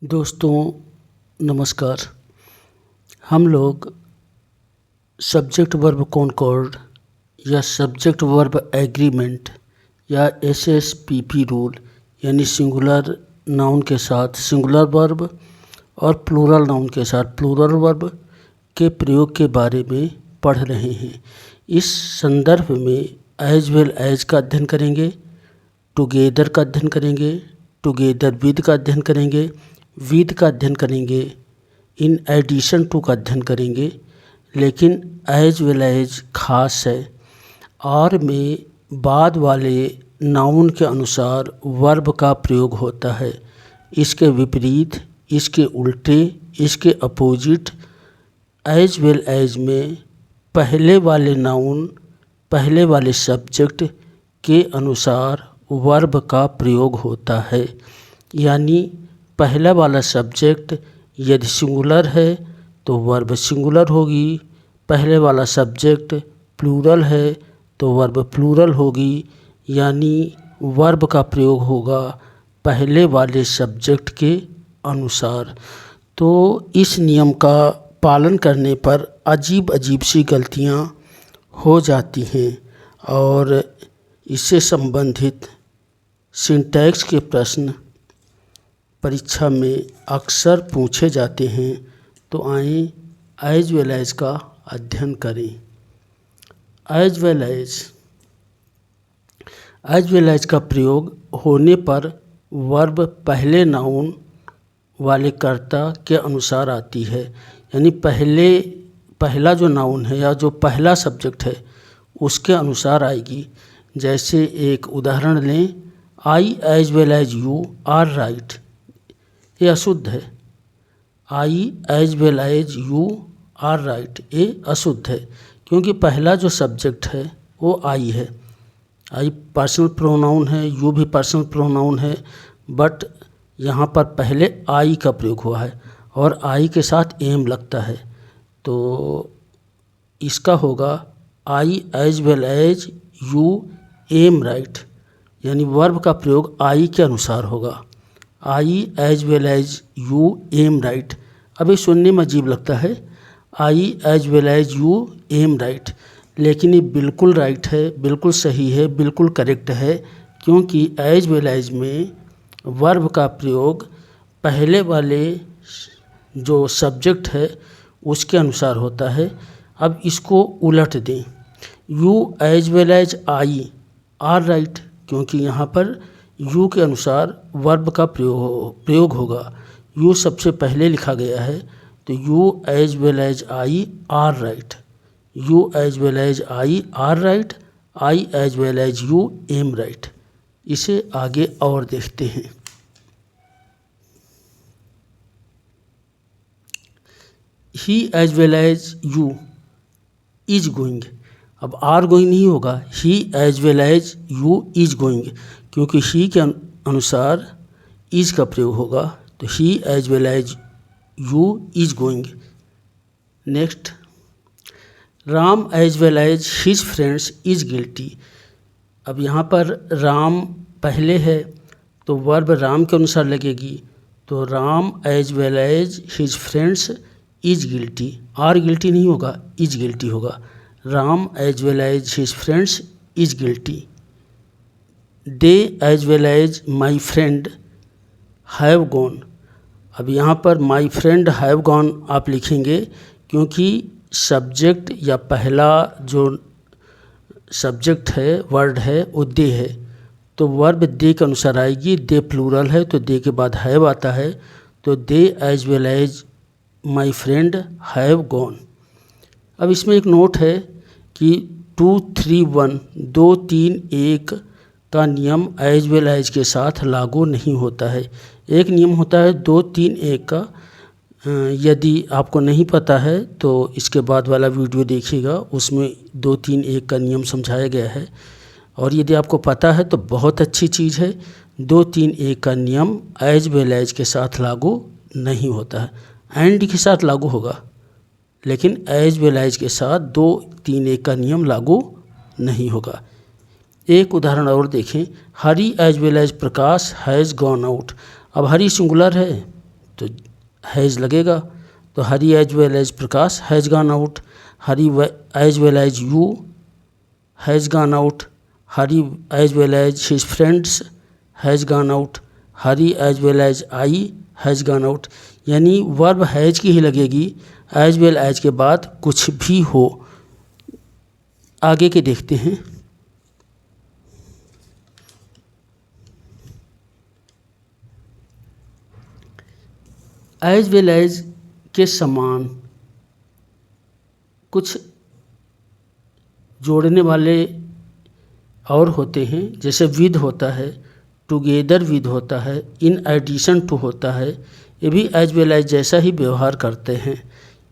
दोस्तों नमस्कार। हम लोग सब्जेक्ट वर्ब कॉनकॉर्ड या सब्जेक्ट वर्ब एग्रीमेंट या SSPP रूल यानी सिंगुलर नाउन के साथ सिंगुलर वर्ब और प्लूरल नाउन के साथ प्लूरल वर्ब के प्रयोग के बारे में पढ़ रहे हैं। इस संदर्भ में एज वेल एज का अध्ययन करेंगे, टुगेदर का अध्ययन करेंगे, टुगेदर विद का अध्ययन करेंगे, विद का अध्ययन करेंगे, इन एडिशन टू का अध्ययन करेंगे। लेकिन एज वेल एज खास है और में बाद वाले नाउन के अनुसार वर्ब का प्रयोग होता है। इसके विपरीत, इसके उल्टे, इसके अपोजिट एज वेल एज में पहले वाले नाउन, पहले वाले सब्जेक्ट के अनुसार वर्ब का प्रयोग होता है। यानी पहला वाला सब्जेक्ट यदि सिंगुलर है तो वर्ब सिंगुलर होगी, पहले वाला सब्जेक्ट प्लूरल है तो वर्ब प्लूरल होगी। यानी वर्ब का प्रयोग होगा पहले वाले सब्जेक्ट के अनुसार। तो इस नियम का पालन करने पर अजीब अजीब सी गलतियाँ हो जाती हैं और इससे संबंधित सिंटैक्स के प्रश्न परीक्षा में अक्सर पूछे जाते हैं। तो आइए एज वेल एज का अध्ययन करें। एज वेल एज का प्रयोग होने पर वर्ब पहले नाउन वाले कर्ता के अनुसार आती है। यानी पहला जो नाउन है या जो पहला सब्जेक्ट है उसके अनुसार आएगी। जैसे एक उदाहरण लें, I as well as you are right, ये अशुद्ध है। I as well as you are right, ये अशुद्ध है क्योंकि पहला जो सब्जेक्ट है वो आई है। आई पर्सनल प्रोनाउन है, यू भी पर्सनल प्रोनाउन है, बट यहाँ पर पहले आई का प्रयोग हुआ है और आई के साथ एम लगता है। तो इसका होगा I as well as you am right, यानी वर्ब का प्रयोग आई के अनुसार होगा। I as well as you am right. अब ये सुनने में अजीब लगता है, I as well as you am right, लेकिन ये बिल्कुल राइट है, बिल्कुल सही है, बिल्कुल करेक्ट है, क्योंकि एज वेल एज में वर्ब का प्रयोग पहले वाले जो सब्जेक्ट है उसके अनुसार होता है। अब इसको उलट दें, you as well as I are right, क्योंकि यहाँ पर यू के अनुसार वर्ब का प्रयोग होगा। यू सबसे पहले लिखा गया है तो you as well as I are right, you as well as I are right, I as well as you am right. इसे आगे और देखते हैं। He as well as you is going, अब आर गोइंग नहीं होगा, he as well as you is going, क्योंकि he के अनुसार इज का प्रयोग होगा। तो he as well as you is going. Next, Ram as well as his friends is guilty. अब यहाँ पर राम पहले है तो वर्ब राम के अनुसार लगेगी। तो Ram as well as his friends is guilty, are guilty नहीं होगा, इज गिल्टी होगा। Ram as well as his friends is guilty. They as well as my friend have gone. अब यहाँ पर माई फ्रेंड हैव गॉन आप लिखेंगे क्योंकि सब्जेक्ट या पहला जो सब्जेक्ट है, वर्ड है, वो दे है, तो वर्ब दे के अनुसार आएगी। दे प्लूरल है तो दे के बाद हैव आता है, तो they as well as my friend have gone. अब इसमें एक नोट है कि 2, 3, 1 2, 3, 1 का नियम एज वेल एज के साथ लागू नहीं होता है। एक नियम होता है 2, 3, 1 का। यदि आपको नहीं पता है तो इसके बाद वाला वीडियो देखिएगा, उसमें 2, 3, 1 का नियम समझाया गया है। और यदि आपको पता है तो बहुत अच्छी चीज़ है। 2, 3, 1 का नियम एज वेल एज के साथ लागू नहीं होता है, एंड के साथ लागू होगा, लेकिन एज वेल एज के साथ 2, 3, 1 का नियम लागू नहीं होगा। एक उदाहरण और देखें, Hari as well as Prakash has gone out. अब हरी सिंगुलर है तो हैज़ लगेगा। तो Hari as well as Prakash has gone out, Hari as well as you has gone out, Hari as well as his friends has gone out, Hari as well as I has gone out. यानी verb has की ही लगेगी, as well as के बाद कुछ भी हो। आगे के देखते हैं। एज वेल एज के समान कुछ जोड़ने वाले और होते हैं, जैसे विद होता है, टुगेदर विद होता है, इन एडिशन टू होता है। ये भी एज वेल एज जैसा ही व्यवहार करते हैं,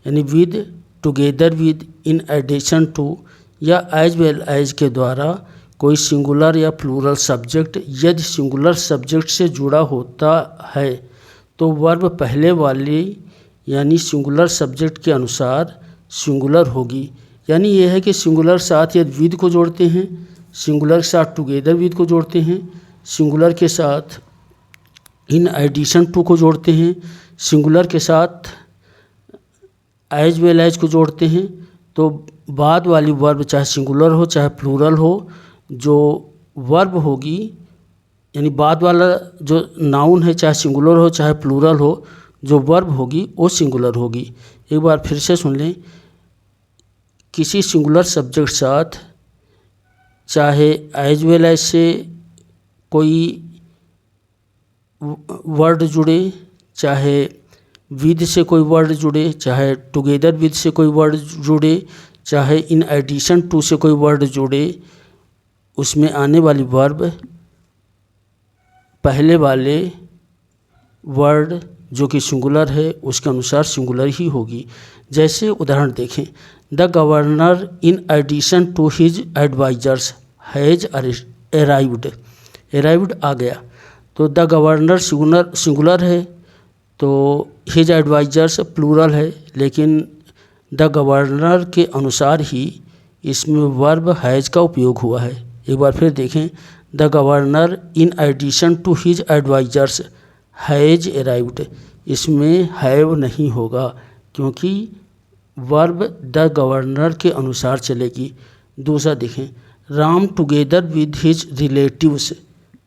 यानी with, together with, in addition to या एज वेल एज के द्वारा कोई सिंगुलर या प्लूरल सब्जेक्ट यदि सिंगुलर सब्जेक्ट से जुड़ा होता है तो वर्ब पहले वाले यानी सिंगुलर सब्जेक्ट के अनुसार सिंगुलर होगी। यानी यह है कि सिंगुलर साथ यदि विद को जोड़ते हैं, सिंगुलर के साथ टुगेदर विद को जोड़ते हैं, सिंगुलर के साथ इन एडिशन टू को जोड़ते हैं, सिंगुलर के साथ एज वेल एज को जोड़ते हैं, तो बाद वाली वर्ब चाहे सिंगुलर हो चाहे प्लूरल हो, जो वर्ब होगी यानी बाद वाला जो नाउन है चाहे सिंगुलर हो चाहे प्लूरल हो, जो वर्ब होगी वो सिंगुलर होगी। एक बार फिर से सुन लें। किसी सिंगुलर सब्जेक्ट साथ चाहे एज वेल एज से कोई वर्ड जुड़े, चाहे विद से कोई वर्ड जुड़े, चाहे टुगेदर विद से कोई वर्ड जुड़े, चाहे इन एडिशन टू से कोई वर्ड जुड़े, उसमें आने वाली वर्ब पहले वाले वर्ड जो कि सिंगुलर है उसके अनुसार सिंगुलर ही होगी। जैसे उदाहरण देखें, the governor in addition to his advisers has arrived, arrived आ गया, तो द गवर्नर सिंगुलर है तो हिज एडवाइजर्स प्लूरल है, लेकिन द गवर्नर के अनुसार ही इसमें वर्ब हैज़ का उपयोग हुआ है। एक बार फिर देखें, the governor in addition to his advisers has arrived, इसमें हैव नहीं होगा क्योंकि वर्ब द गवर्नर के अनुसार चलेगी। दूसरा देखें, Ram together with his relatives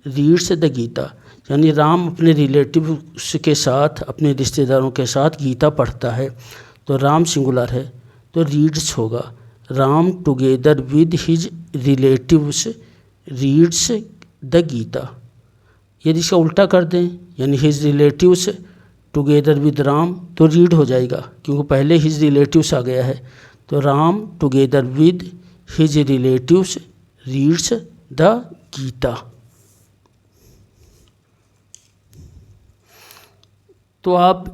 reads the Gita, यानी राम अपने रिलेटिव्स के साथ अपने रिश्तेदारों के साथ गीता पढ़ता है, तो राम सिंगुलर है तो रीड्स होगा। Ram together with his relatives reads the Gita. यदि इसका उल्टा कर दें यानी his relatives together with Ram, तो रीड हो जाएगा क्योंकि पहले हिज रिलेटिव्स आ गया है, तो Ram together with his relatives reads the Gita. तो आप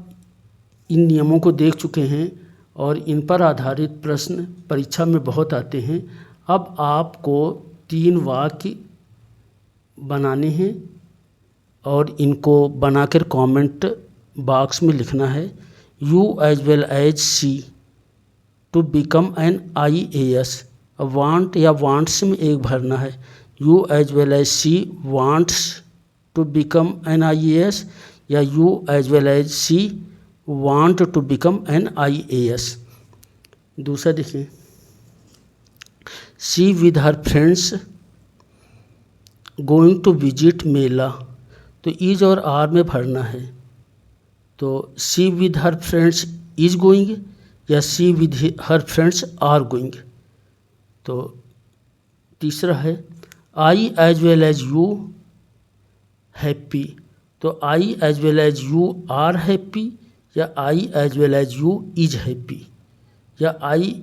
इन नियमों को देख चुके हैं और इन पर आधारित प्रश्न परीक्षा में बहुत आते हैं। अब आपको 3 वाक्य बनाने हैं और इनको बनाकर कमेंट बॉक्स में लिखना है। You as well as she to become an IAS। Want या वांट्स में एक भरना है। You as well as she wants to become an IAS या you as well as she want to become an IAS। दूसरा देखिए, she with her friends going to visit mela, तो is और आर में भरना है। तो she with her friends is going या she with her friends are going. तो तीसरा है, I as well as you happy, तो I as well as you are happy या I as well as you is happy या I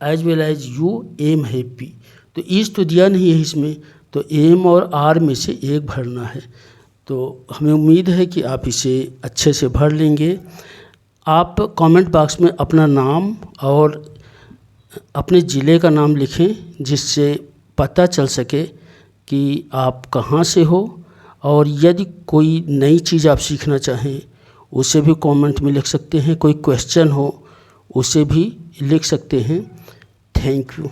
as well as you am happy. तो is तो दिया नहीं है इसमें, तो एम और आर में से एक भरना है। तो हमें उम्मीद है कि आप इसे अच्छे से भर लेंगे। आप कमेंट बॉक्स में अपना नाम और अपने ज़िले का नाम लिखें जिससे पता चल सके कि आप कहाँ से हो, और यदि कोई नई चीज़ आप सीखना चाहें उसे भी कमेंट में लिख सकते हैं। कोई क्वेश्चन हो उसे भी लिख सकते हैं। Thank you.